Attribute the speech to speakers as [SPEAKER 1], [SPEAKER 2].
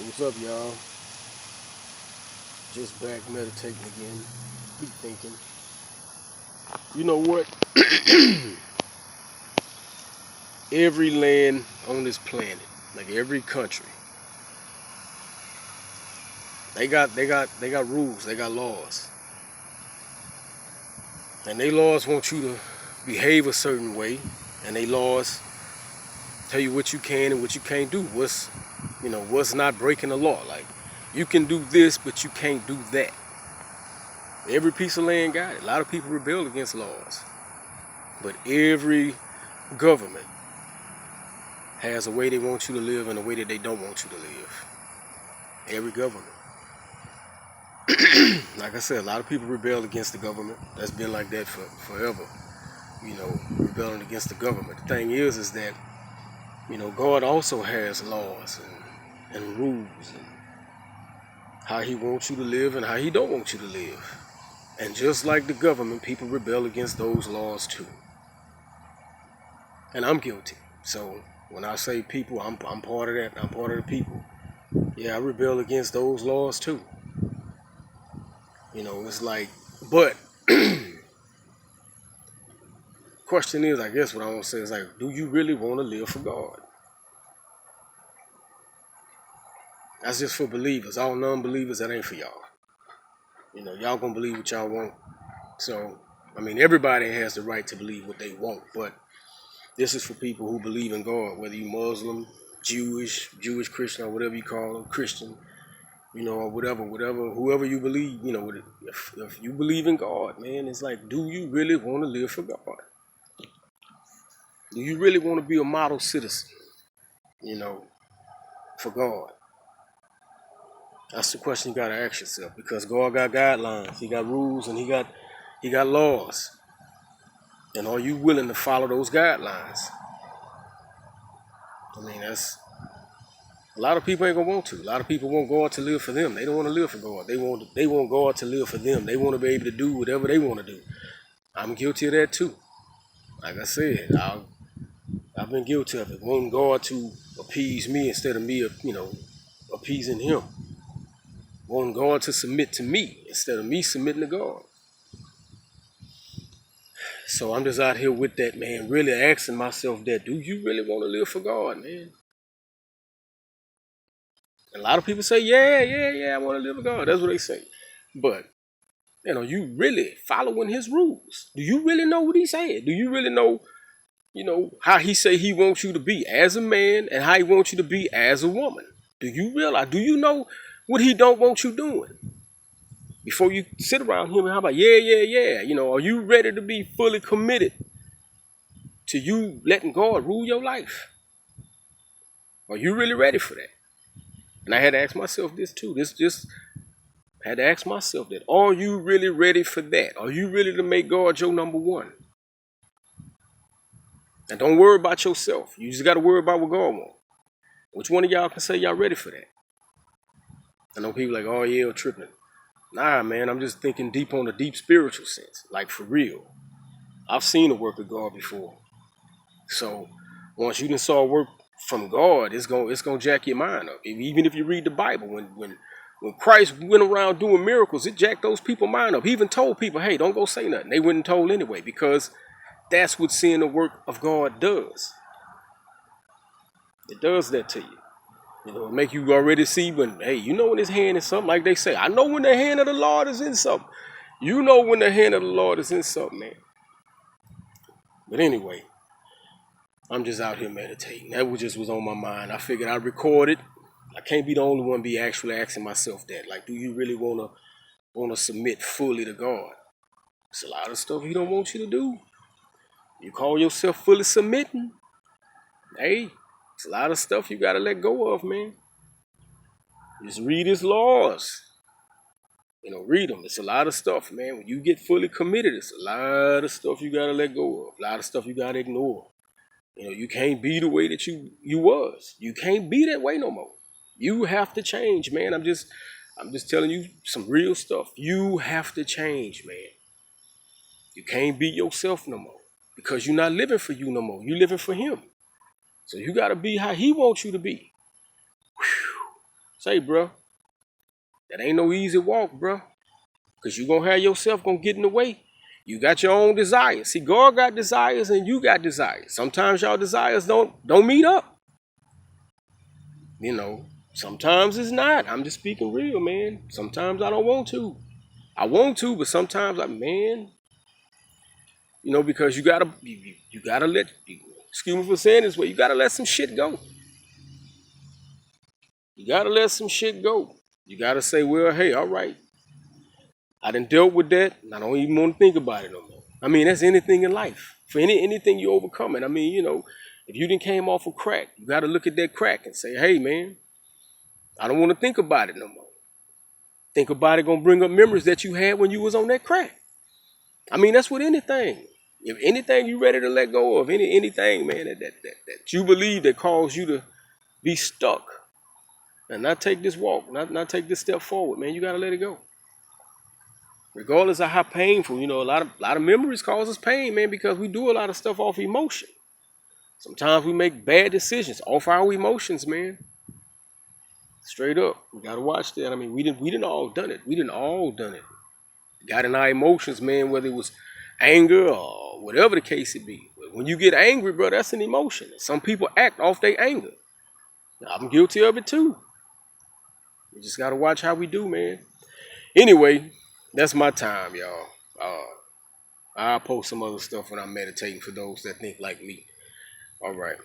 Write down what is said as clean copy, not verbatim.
[SPEAKER 1] What's up, y'all? Just back meditating again. Be thinking. You know what? Every land on this planet, like every country, they got rules, they got laws. And they laws want you to behave a certain way, and they laws tell you what you can and what you can't do. What's not breaking the law. Like, you can do this, but you can't do that. Every piece of land got it. A lot of people rebel against laws. But every government has a way they want you to live and a way that they don't want you to live. Every government. Like I said, a lot of people rebel against the government. That's been like that forever. Rebelling against the government. The thing is that, God also has laws and rules and how he wants you to live and how he don't want you to live. And just like the government, people rebel against those laws too. And I'm guilty. So when I say people, I'm part of that. I'm part of the people. Yeah, I rebel against those laws too. It's like, but question is, I guess what I want to say is like, do you really want to live for God? That's just for believers. All non-believers, that ain't for y'all. Y'all gonna believe what y'all want. So, everybody has the right to believe what they want, but this is for people who believe in God, whether you Muslim, Jewish Christian, or whatever you call them, Christian, or whatever, whoever you believe, if you believe in God, man, it's like, do you really want to live for God? Do you really want to be a model citizen, for God? That's the question you gotta ask yourself, because God got guidelines, he got rules, and he got laws. And are you willing to follow those guidelines? That's a lot of people ain't gonna want to. A lot of people want God to live for them. They don't want to live for God. They want God to live for them. They want to be able to do whatever they want to do. I'm guilty of that too. Like I said, I've been guilty of it, wanting God to appease me instead of me, appeasing him. Wanting God to submit to me instead of me submitting to God. So I'm just out here with that, man, really asking myself that, do you really want to live for God, man? A lot of people say, yeah, I want to live for God. That's what they say. But, you really following his rules. Do you really know what he said? Do you really know, how he say he wants you to be as a man and how he wants you to be as a woman? Do you realize? Do you know what he don't want you doing? Before you sit around him and how about, yeah. Are you ready to be fully committed to you letting God rule your life? Are you really ready for that? And I had to ask myself this too. I had to ask myself that. Are you really ready for that? Are you ready to make God your number one? And don't worry about yourself. You just got to worry about what God wants. Which one of y'all can say y'all ready for that? I know people like, oh yeah, tripping. Nah, man, I'm just thinking deep on the deep spiritual sense. Like, for real. I've seen the work of God before. So once you done saw work from God, it's gonna jack your mind up. Even if you read the Bible, when Christ went around doing miracles, it jacked those people's mind up. He even told people, hey, don't go say nothing. They wouldn't told anyway, because that's what seeing the work of God does. It does that to you. It make you already see when, hey, when his hand is something, like they say, I know when the hand of the Lord is in something. You know when the hand of the Lord is in something, man. But anyway, I'm just out here meditating. That was on my mind. I figured I'd record it. I can't be the only one be actually asking myself that. Like, do you really wanna submit fully to God? It's a lot of stuff he don't want you to do. You call yourself fully submitting. Hey, it's a lot of stuff you gotta let go of, man. Just read his laws. Read them. It's a lot of stuff, man. When you get fully committed, it's a lot of stuff you gotta let go of. A lot of stuff you gotta ignore. You can't be the way that you was. You can't be that way no more. You have to change, man. I'm just telling you some real stuff. You have to change, man. You can't be yourself no more, because you're not living for you no more. You're living for him. So you gotta be how he wants you to be. Whew. Say, bro, that ain't no easy walk, bro. Because you gonna have yourself gonna get in the way. You got your own desires. See, God got desires and you got desires. Sometimes y'all desires don't meet up. You know, sometimes it's not. I'm just speaking real, man. Sometimes I don't want to. I want to, but sometimes man, because you gotta let, excuse me for saying this, but you gotta let some shit go. You gotta let some shit go. You gotta say, well, hey, all right, I done dealt with that, and I don't even want to think about it no more. I mean, that's anything in life. For anything you overcome it. I mean, if you didn't came off of crack, you gotta look at that crack and say, hey, man, I don't want to think about it no more. Think about it gonna bring up memories that you had when you was on that crack. I mean, that's with anything. If anything you ready to let go of, anything, man, that you believe that caused you to be stuck and not take this walk, not take this step forward, man, you gotta let it go. Regardless of how painful, a lot of memories cause us pain, man, because we do a lot of stuff off emotion. Sometimes we make bad decisions off our emotions, man. Straight up, we gotta watch that. I mean, we didn't all done it. We didn't all done it. Got in our emotions, man, whether it was anger or whatever the case it be. But when you get angry, bro, that's an emotion. Some people act off their anger. I'm guilty of it too. We just gotta watch how we do, man. Anyway, that's my time, y'all. I'll post some other stuff when I'm meditating for those that think like me. All right.